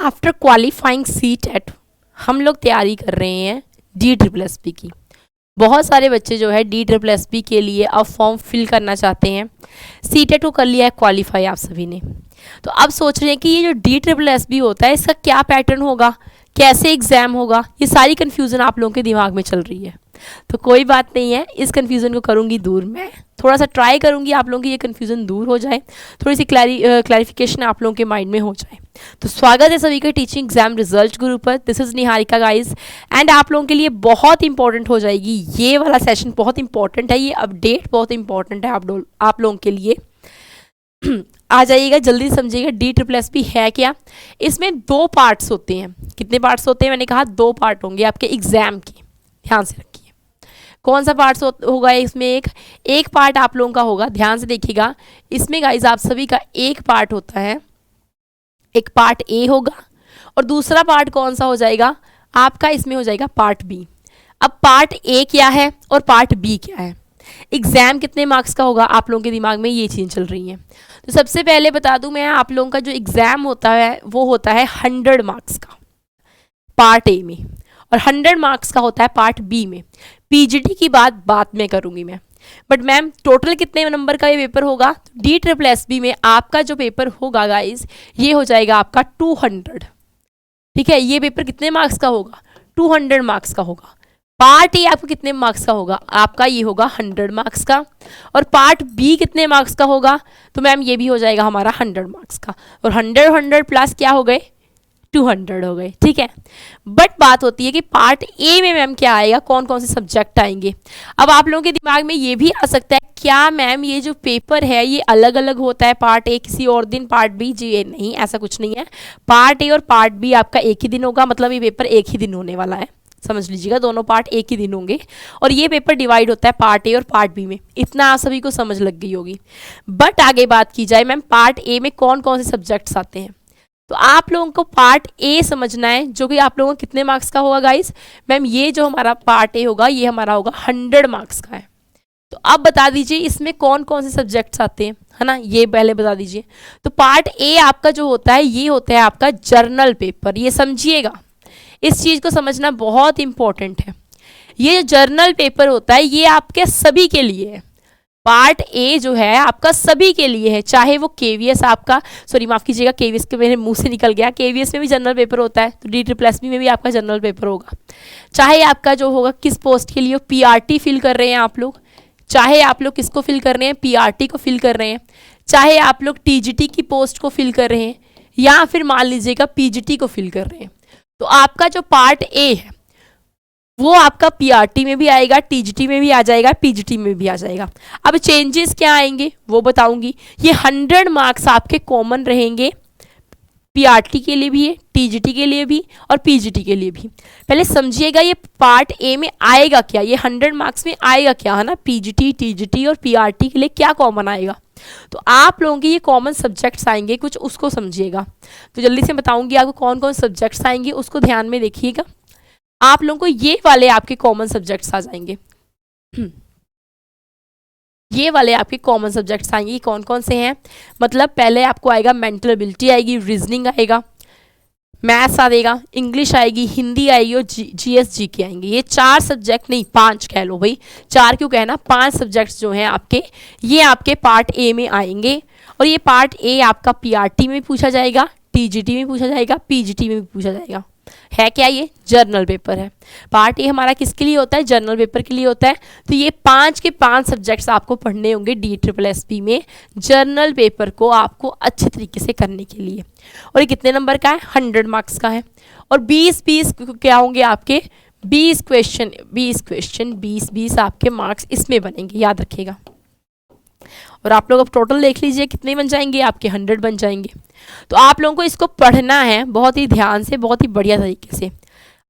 After qualifying CTET हम लोग तैयारी कर रहे हैं DSSB की। बहुत सारे बच्चे जो है DSSB के लिए अब फॉर्म फिल करना चाहते हैं। सीटेट को कर लिया है क्वालिफाई आप सभी ने, तो अब सोच रहे हैं कि ये जो DSSB होता है इसका क्या पैटर्न होगा, कैसे एग्ज़ाम होगा, ये सारी कन्फ्यूज़न आप लोगों के दिमाग में चल रही है। तो कोई बात नहीं है, इस कन्फ्यूज़न को करूँगी दूर मैं, थोड़ा सा ट्राई करूँगी आप लोगों की ये कन्फ्यूज़न दूर हो जाए, थोड़ी सी क्लैरिफिकेशन आप लोगों के माइंड में हो जाए। तो स्वागत है सभी का टीचिंग एग्जाम रिजल्ट गुरु पर। This is Niharika guys, and आप लोगों के लिए बहुत इंपॉर्टेंट हो जाएगी ये वाला सेशन, बहुत इंपॉर्टेंट है, ये अपडेट बहुत इंपॉर्टेंट है आप लोगों के लिए। आ जाइएगा, जल्दी समझिएगा DSSB है क्या। इसमें दो पार्ट्स होते हैं। कितने पार्ट्स होते हैं? मैंने कहा दो पार्ट होंगे आपके एग्जाम के, ध्यान से रखिए। कौन सा पार्ट होगा इसमें? एक पार्ट आप लोगों का होगा, ध्यान से देखिएगा। इसमें गाइज आप सभी का एक पार्ट होता है, एक पार्ट ए होगा, और दूसरा पार्ट कौन सा हो जाएगा आपका? इसमें हो जाएगा पार्ट बी। अब पार्ट ए क्या है और पार्ट बी क्या है, एग्जाम कितने मार्क्स का होगा, आप लोगों के दिमाग में ये चीज़ चल रही है। तो सबसे पहले बता दूं मैं, आप लोगों का जो एग्जाम होता है वो होता है 100 मार्क्स का पार्ट ए में, और 100 मार्क्स का होता है पार्ट बी में। पीजीटी की बात में करूंगी मैं, बट मैम टोटल कितने नंबर का ये पेपर होगा? DSSB में आपका जो पेपर होगा गाइज, ये हो जाएगा आपका 200। ठीक है, ये पेपर कितने मार्क्स का होगा? 200 मार्क्स का होगा। पार्ट ए आपको कितने मार्क्स का होगा? आपका ये होगा 100 मार्क्स का। और पार्ट बी कितने मार्क्स का होगा? तो मैम ये भी हो जाएगा हमारा 100 मार्क्स का, और 100 प्लस क्या हो गए? 200 हो गए। ठीक है, बट बात होती है कि पार्ट ए में मैम क्या आएगा, कौन कौन से सब्जेक्ट आएंगे। अब आप लोगों के दिमाग में ये भी आ सकता है, क्या मैम ये जो पेपर है ये अलग अलग होता है, पार्ट ए किसी और दिन, पार्ट बी जी नहीं, ऐसा कुछ नहीं है। पार्ट ए और पार्ट बी आपका एक ही दिन होगा, मतलब ये पेपर एक ही दिन होने वाला है, समझ लीजिएगा। दोनों पार्ट एक ही दिन होंगे, और ये पेपर डिवाइड होता है पार्ट ए और पार्ट बी में। इतना आप सभी को समझ लग गई होगी। बट आगे बात की जाए मैम, पार्ट ए में कौन कौन से सब्जेक्ट्स आते हैं, तो आप लोगों को पार्ट ए समझना है, जो कि आप लोगों को कितने मार्क्स का होगा गाइस? मैम ये जो हमारा पार्ट ए होगा ये हमारा होगा 100 मार्क्स का है। तो अब बता दीजिए इसमें कौन कौन से सब्जेक्ट्स आते हैं, है ना, ये पहले बता दीजिए। तो पार्ट ए आपका जो होता है ये होता है आपका जर्नल पेपर। ये समझिएगा, इस चीज़ को समझना बहुत इंपॉर्टेंट है। ये जो जर्नल पेपर होता है ये आपके सभी के लिए है। पार्ट ए जो है आपका सभी के लिए है, चाहे वो केवीएस आपका, सॉरी माफ़ कीजिएगा, केवीएस के मेरे मुंह से निकल गया, केवीएस में भी जनरल पेपर होता है, तो DSSB में भी आपका जनरल पेपर होगा। चाहे आपका जो होगा किस पोस्ट के लिए, PRT फिल कर रहे हैं आप लोग, चाहे आप लोग किसको फिल कर रहे हैं, PRT को फिल कर रहे हैं, चाहे आप लोग TGT की पोस्ट को फिल कर रहे हैं, या फिर मान लीजिएगा PGT को फिल कर रहे हैं, तो आपका जो पार्ट ए है वो आपका PRT में भी आएगा, TGT में भी आ जाएगा, PGT में भी आ जाएगा। अब चेंजेस क्या आएंगे वो बताऊंगी। ये 100 मार्क्स आपके कॉमन रहेंगे, PRT के लिए भी है, TGT के लिए भी, और PGT के लिए भी। पहले समझिएगा ये पार्ट ए में आएगा क्या, ये 100 मार्क्स में आएगा क्या, है ना, PGT, TGT और PRT के लिए क्या कॉमन आएगा। तो आप लोगों के ये कॉमन सब्जेक्ट्स आएंगे कुछ, उसको समझिएगा। तो जल्दी से बताऊंगी आपको कौन कौन सब्जेक्ट्स आएंगे, उसको ध्यान में देखिएगा। आप लोगों को ये वाले आपके कॉमन सब्जेक्ट्स आ जाएंगे, ये वाले आपके कॉमन सब्जेक्ट्स आएंगे। कौन कौन से हैं? मतलब पहले आपको आएगा मेंटल एबिलिटी आएगी, रीजनिंग आएगा, मैथ्स आएगा, इंग्लिश आएगी, हिंदी आएगी, और GS GK आएंगे। ये 4 सब्जेक्ट नहीं 5 कह लो भाई, 4 क्यों कहना, 5 सब्जेक्ट्स जो हैं आपके, ये आपके पार्ट ए में आएंगे। और ये पार्ट ए आपका PRT में पूछा जाएगा, TGT में पूछा जाएगा, PGT में भी पूछा जाएगा। है क्या? ये जर्नल पेपर है। पार्ट ए हमारा किसके लिए होता है? जर्नल पेपर के लिए होता है। तो ये 5 के 5 सब्जेक्ट्स आपको पढ़ने होंगे DSSB में, जर्नल पेपर को आपको अच्छे तरीके से करने के लिए। और ये कितने नंबर का है? 100 मार्क्स का है। और 20 क्या होंगे आपके? 20 क्वेश्चन 20 आपके मार्क्स इसमें बनेंगे, याद रखिएगा। और आप लोग अब टोटल देख लीजिए कितने बन जाएंगे आपके, 100 बन जाएंगे। तो आप लोगों को इसको पढ़ना है बहुत ही ध्यान से, बहुत ही बढ़िया तरीके से।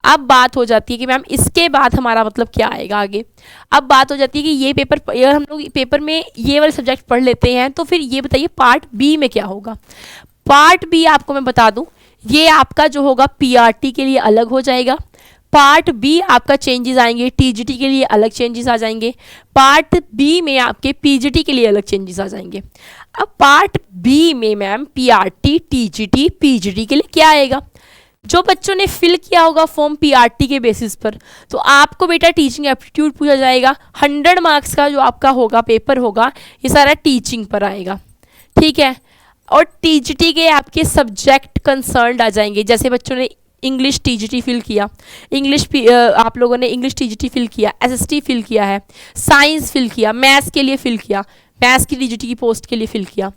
अब बात हो जाती है कि मैम इसके बाद हमारा मतलब क्या आएगा आगे। अब बात हो जाती है कि ये पेपर, अगर हम लोग पेपर में ये वाले सब्जेक्ट पढ़ लेते हैं तो फिर ये बताइए पार्ट बी में क्या होगा। पार्ट बी आपको मैं बता दूं, ये आपका जो होगा PRT के लिए अलग हो जाएगा, पार्ट बी आपका चेंजेस आएंगे, टीजीटी के लिए अलग चेंजेस आ जाएंगे, पार्ट बी में आपके पीजीटी के लिए अलग चेंजेस आ जाएंगे। अब पार्ट बी में मैम पीआरटी, टीजीटी, पीजीटी के लिए क्या आएगा, जो बच्चों ने फिल किया होगा फॉर्म पीआरटी के बेसिस पर, तो आपको बेटा टीचिंग एप्टीट्यूड पूछा जाएगा। 100 मार्क्स का जो आपका होगा पेपर होगा, ये सारा टीचिंग पर आएगा, ठीक है। और टीजीटी के आपके सब्जेक्ट कंसर्न्ड आ जाएंगे, जैसे बच्चों ने इंग्लिश टीजीटी फिल किया, आप लोगों ने इंग्लिश टीजीटी फिल किया, एसएसटी फिल किया है, साइंस फिल किया, मैथ्स के लिए फिल किया, मैथ्स की टीजीटी की पोस्ट के लिए फिल किया,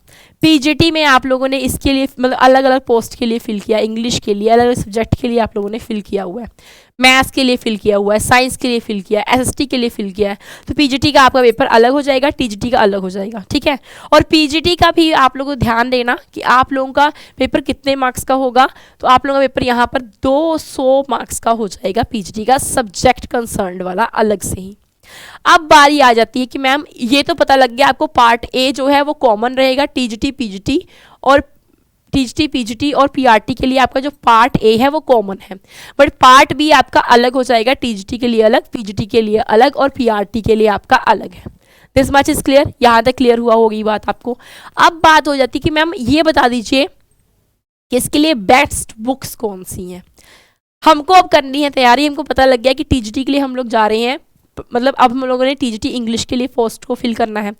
पीजीटी में आप लोगों ने इसके लिए मतलब अलग अलग पोस्ट के लिए फिल किया, इंग्लिश के लिए अलग अलग सब्जेक्ट के लिए आप लोगों ने फिल किया हुआ है, मैथ्स के लिए फिल किया हुआ है, साइंस के लिए फिल किया है, एसएसटी के लिए फिल किया है। तो पीजीटी का आपका पेपर अलग हो जाएगा, टीजीटी का अलग हो जाएगा, ठीक है। और पीजीटी का भी आप लोगों को ध्यान देना कि आप लोगों का पेपर कितने मार्क्स का होगा, तो आप लोगों का पेपर यहाँ पर 200 मार्क्स का हो जाएगा पीजीटी का, सब्जेक्ट कंसर्न्ड वाला अलग से ही। अब बारी आ जाती है कि मैम ये तो पता लग गया आपको पार्ट ए जो है वो कॉमन रहेगा टीजीटी पीजीटी और पीआरटी के लिए आपका जो पार्ट ए है वो कॉमन है, बट पार्ट बी आपका अलग हो जाएगा, टीजीटी के लिए अलग, पीजीटी के लिए अलग और पीआरटी के लिए आपका अलग है। दिस मच इज क्लियर, यहाँ तक क्लियर हुआ होगी बात आपको। अब बात हो जाती है कि मैम ये बता दीजिए कि इसके लिए बेस्ट बुक्स कौन सी हैं। हमको अब करनी है तैयारी, हमको पता लग गया कि टीजीटी के लिए हम लोग जा रहे हैं, मतलब अब हम लोगों ने टीजीटी इंग्लिश के लिए पोस्ट को फिल करना है।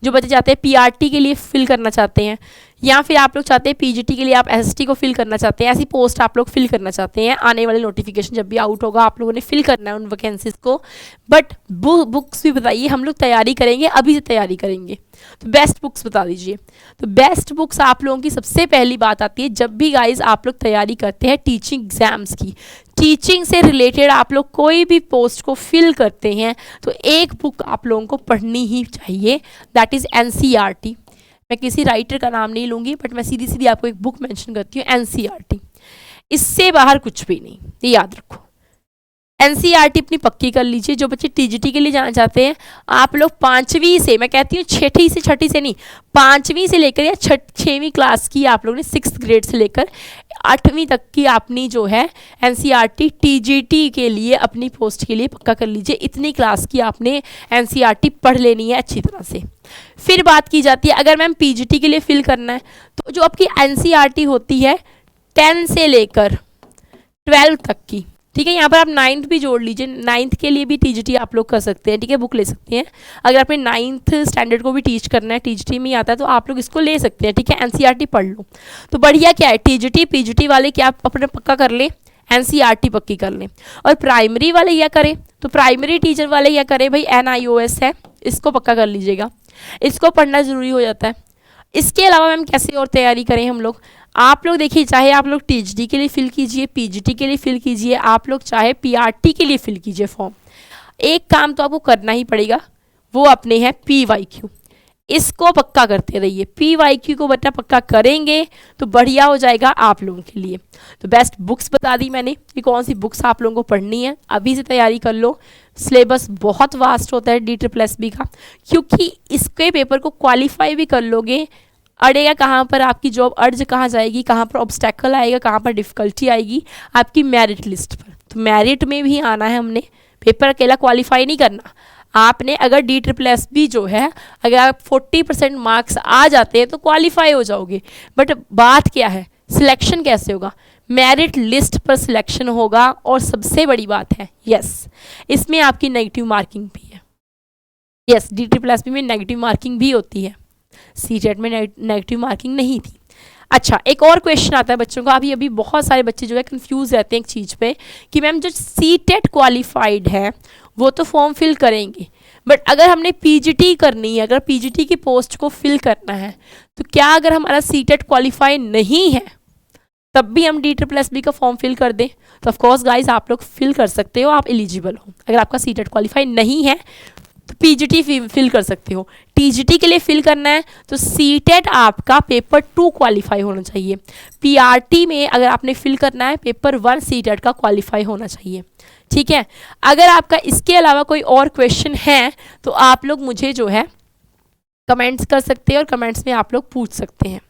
जो बच्चे चाहते हैं पीआरटी के लिए फिल करना चाहते हैं, या फिर आप लोग चाहते हैं पीजीटी के लिए आप एसएसटी को फिल करना चाहते हैं, ऐसी पोस्ट आप लोग फिल करना चाहते हैं, आने वाले नोटिफिकेशन जब भी आउट होगा आप लोगों ने फिल करना है उन वैकेंसीज को। बट बुक्स भी बताइए, हम लोग तैयारी करेंगे, अभी से तैयारी करेंगे, तो बेस्ट बुक्स बता दीजिए। तो बेस्ट बुक्स आप लोगों की सबसे पहली बात आती है, जब भी गाइज आप लोग तैयारी करते हैं टीचिंग एग्जाम्स की, टीचिंग से रिलेटेड आप लोग कोई भी पोस्ट को फिल करते हैं, तो एक बुक आप लोगों को पढ़नी ही चाहिए, दैट इज़ एनसीईआरटी। मैं किसी राइटर का नाम नहीं लूँगी, बट मैं सीधी सीधी आपको एक बुक मेंशन करती हूँ, एनसीईआरटी। इससे बाहर कुछ भी नहीं, ये याद रखो। एनसीईआरटी अपनी पक्की कर लीजिए। जो बच्चे टीजीटी के लिए जाना चाहते हैं, आप लोग 5वीं से, मैं कहती हूँ छठी से नहीं, 5वीं से लेकर या 6वीं क्लास की आप लोगों ने 6th ग्रेड से लेकर 8वीं तक की अपनी जो है एनसीईआरटी टीजीटी के लिए अपनी पोस्ट के लिए पक्का कर लीजिए। इतनी क्लास की आपने एनसीईआरटी पढ़ लेनी है अच्छी तरह से। फिर बात की जाती है अगर मैम पीजीटी के लिए फिल करना है, तो जो आपकी एनसीईआरटी होती है 10 से लेकर 12 तक की, ठीक है। यहाँ पर आप 9th भी जोड़ लीजिए, 9th के लिए भी टीजीटी आप लोग कर सकते हैं, ठीक है, बुक ले सकते हैं। अगर आपने 9th स्टैंडर्ड को भी टीच करना है, टीजीटी में आता है, तो आप लोग इसको ले सकते हैं, ठीक है। एनसीईआरटी पढ़ लो तो बढ़िया क्या है, टीजीटी पीजीटी वाले क्या आप अपने पक्का कर लें, एनसीईआरटी पक्की कर लें। और प्राइमरी वाले क्या करें, तो प्राइमरी टीचर वाले क्या करें भाई, NIOS है, इसको पक्का कर लीजिएगा, इसको पढ़ना ज़रूरी हो जाता है। इसके अलावा मैम कैसे और तैयारी करें हम लोग, आप लोग देखिए, चाहे आप लोग टीजीटी के लिए फिल कीजिए, पीजीटी के लिए फिल कीजिए, आप लोग चाहे पीआरटी के लिए फिल कीजिए फॉर्म, एक काम तो आपको करना ही पड़ेगा, वो अपने हैं PYQ। इसको पक्का करते रहिए, PYQ को बच्चा पक्का करेंगे तो बढ़िया हो जाएगा आप लोगों के लिए। तो बेस्ट बुक्स बता दी मैंने कि कौन सी बुक्स आप लोगों को पढ़नी है, अभी से तैयारी कर लो। सिलेबस बहुत वास्ट होता है DSSB का, क्योंकि इसके पेपर को क्वालिफाई भी कर लोगे, अड़ेगा कहाँ पर आपकी जॉब, अर्ज कहाँ जाएगी, कहाँ पर ऑब्स्टेकल आएगा, कहाँ पर डिफ़िकल्टी आएगी आपकी मेरिट लिस्ट पर। तो मेरिट में भी आना है हमने, पेपर अकेला क्वालिफाई नहीं करना आपने। अगर DSSB जो है, अगर आप 40% मार्क्स आ जाते हैं तो क्वालिफाई हो जाओगे, बट बात क्या है, सिलेक्शन कैसे होगा, मेरिट लिस्ट पर सिलेक्शन होगा। और सबसे बड़ी बात है, यस, इसमें आपकी नेगेटिव मार्किंग भी है, यस, DSSB में नेगेटिव मार्किंग भी होती है, सीटेट में नेगेटिव मार्किंग नहीं थी। अच्छा, एक और क्वेश्चन आता है बच्चों का, अभी बहुत सारे बच्चे जो है कंफ्यूज रहते हैं एक चीज़ पे कि मैम जो सीटेट क्वालिफाइड है वो तो फॉर्म फिल करेंगे, बट अगर हमने पीजीटी करनी है, अगर पीजीटी की पोस्ट को फिल करना है, तो क्या अगर हमारा सीटेट क्वालिफाई नहीं है तब भी हम DSSB का फॉर्म फिल कर दें? तो ऑफकोर्स गाइज आप लोग फिल कर सकते हो, आप एलिजिबल हो। अगर आपका सीटेट क्वालिफाई नहीं है तो पीजीटी फिल कर सकते हो। टीजीटी के लिए फिल करना है तो सीटेट आपका पेपर 2 क्वालिफाई होना चाहिए। पीआरटी में अगर आपने फिल करना है पेपर 1 सीटेट का क्वालिफाई होना चाहिए, ठीक है। अगर आपका इसके अलावा कोई और क्वेश्चन है तो आप लोग मुझे जो है कमेंट्स कर सकते हैं और कमेंट्स में आप लोग पूछ सकते हैं।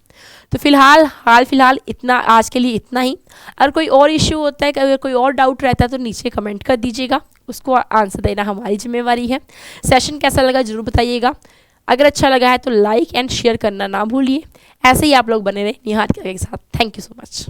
तो फिलहाल इतना, आज के लिए इतना ही। अगर कोई और इश्यू होता है, अगर कोई और डाउट रहता है तो नीचे कमेंट कर दीजिएगा, उसको आंसर देना हमारी जिम्मेवारी है। सेशन कैसा लगा जरूर बताइएगा, अगर अच्छा लगा है तो लाइक एंड शेयर करना ना भूलिए। ऐसे ही आप लोग बने रहे निहार के साथ। Thank you so much.